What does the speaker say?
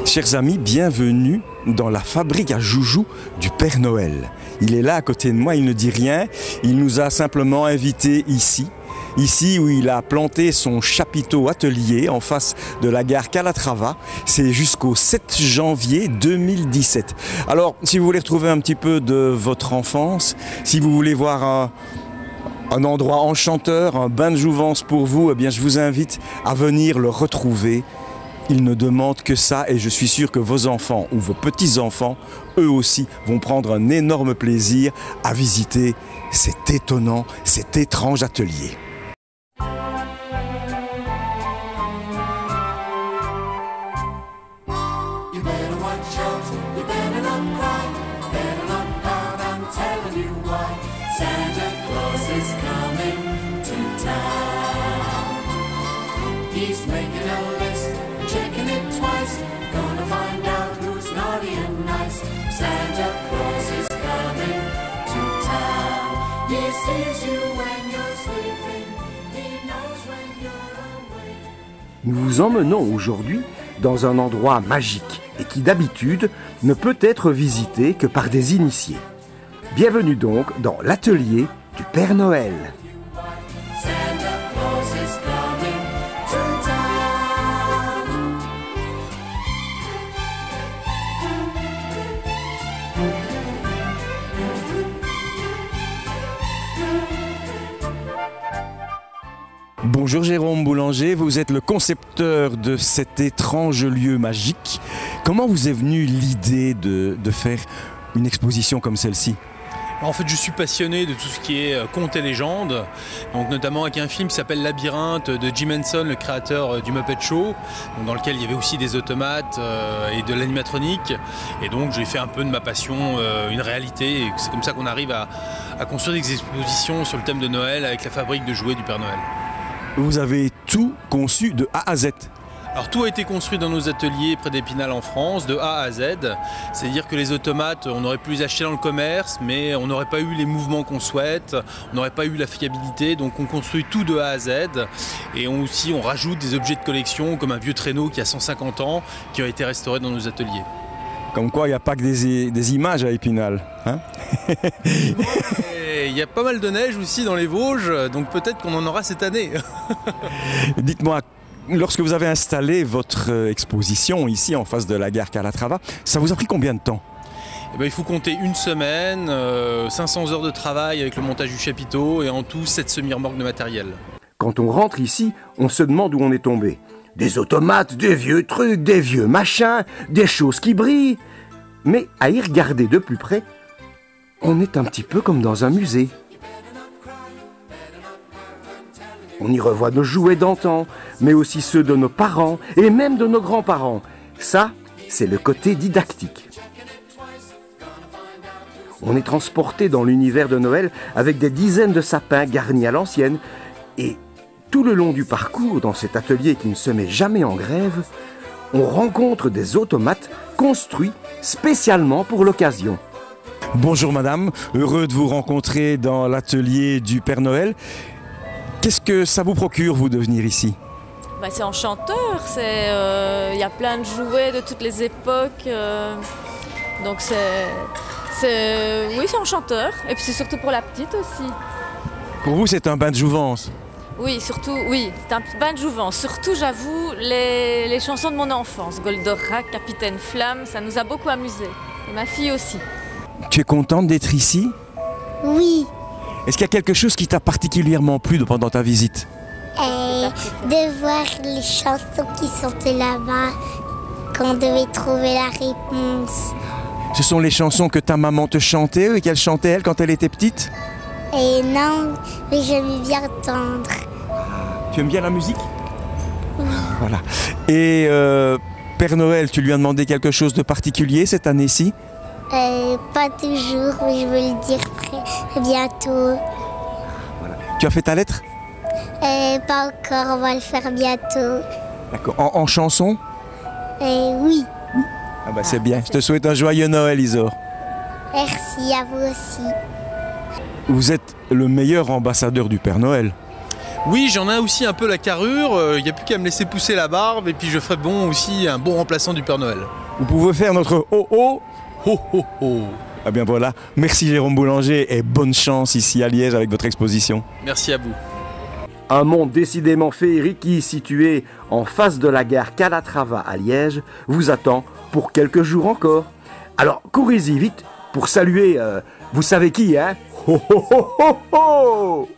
Chers amis, bienvenue dans la fabrique à joujoux du Père Noël. Il est là à côté de moi, il ne dit rien, il nous a simplement invités ici où il a planté son chapiteau atelier en face de la gare Calatrava. C'est jusqu'au 7 janvier 2017. Alors, si vous voulez retrouver un petit peu de votre enfance, si vous voulez voir un endroit enchanteur, un bain de jouvence pour vous, eh bien, je vous invite à venir le retrouver. Il ne demande que ça et je suis sûr que vos enfants ou vos petits-enfants, eux aussi, vont prendre un énorme plaisir à visiter cet étonnant, cet étrange atelier. Nous vous emmenons aujourd'hui dans un endroit magique et qui d'habitude ne peut être visité que par des initiés. Bienvenue donc dans l'atelier du Père Noël. Bonjour Jérôme Boulanger, vous êtes le concepteur de cet étrange lieu magique. Comment vous est venue l'idée de faire une exposition comme celle-ci ? En fait, je suis passionné de tout ce qui est contes et légendes, donc notamment avec un film qui s'appelle Labyrinthe de Jim Henson, le créateur du Muppet Show, dans lequel il y avait aussi des automates et de l'animatronique. Et donc, j'ai fait un peu de ma passion une réalité. Et c'est comme ça qu'on arrive à construire des expositions sur le thème de Noël avec la fabrique de jouets du Père Noël. Vous avez tout conçu de A à Z. Alors tout a été construit dans nos ateliers près d'Épinal en France, de A à Z. C'est-à-dire que les automates, on aurait pu les acheter dans le commerce, mais on n'aurait pas eu les mouvements qu'on souhaite, on n'aurait pas eu la fiabilité, donc on construit tout de A à Z. Et on rajoute des objets de collection, comme un vieux traîneau qui a 150 ans, qui a été restauré dans nos ateliers. Comme quoi, il n'y a pas que des images à Épinal, hein? Il y a pas mal de neige aussi dans les Vosges, donc peut-être qu'on en aura cette année. Dites-moi, lorsque vous avez installé votre exposition ici en face de la gare Calatrava, ça vous a pris combien de temps ? Il faut compter une semaine, 500 heures de travail avec le montage du chapiteau et en tout 7 semi-remorques de matériel. Quand on rentre ici, on se demande où on est tombé. Des automates, des vieux trucs, des vieux machins, des choses qui brillent. Mais à y regarder de plus près, on est un petit peu comme dans un musée. On y revoit nos jouets d'antan, mais aussi ceux de nos parents et même de nos grands-parents. Ça, c'est le côté didactique. On est transporté dans l'univers de Noël avec des dizaines de sapins garnis à l'ancienne. Et tout le long du parcours, dans cet atelier qui ne se met jamais en grève, on rencontre des automates construits spécialement pour l'occasion. Bonjour madame, heureux de vous rencontrer dans l'atelier du Père Noël. Qu'est-ce que ça vous procure, vous, de venir ici ? C'est enchanteur, y a plein de jouets de toutes les époques, donc c'est enchanteur, et puis c'est surtout pour la petite aussi. Pour vous, c'est un bain de jouvence ? Oui, surtout, oui, c'est un bain de jouvence. Surtout, j'avoue, les chansons de mon enfance, Goldorak, Capitaine Flamme, ça nous a beaucoup amusés, et ma fille aussi. Tu es contente d'être ici ? Oui. Est-ce qu'il y a quelque chose qui t'a particulièrement plu pendant ta visite ? De voir les chansons qui sont là-bas, qu'on devait trouver la réponse. Ce sont les chansons que ta maman te chantait et qu'elle chantait elle quand elle était petite ? Et non, mais j'aimais bien entendre. Tu aimes bien la musique ? Oui. Voilà. Et Père Noël, tu lui as demandé quelque chose de particulier cette année-ci ? Pas toujours, mais je veux le dire bientôt. Voilà. Tu as fait ta lettre ? Pas encore, on va le faire bientôt. D'accord. En chanson ? Oui. C'est bien. Je te souhaite un joyeux Noël, Isor. Merci, à vous aussi. Vous êtes le meilleur ambassadeur du Père Noël. Oui, j'en ai aussi un peu la carrure, il n'y a plus qu'à me laisser pousser la barbe et puis je ferai aussi un bon remplaçant du Père Noël. Vous pouvez faire notre oh-oh. Ho ho ho. Ah bien voilà, merci Jérôme Boulanger et bonne chance ici à Liège avec votre exposition. Merci à vous. Un monde décidément féerique qui, situé en face de la gare Calatrava à Liège, vous attend pour quelques jours encore. Alors courez-y vite pour saluer, vous savez qui, hein? Ho ho ho ho ho!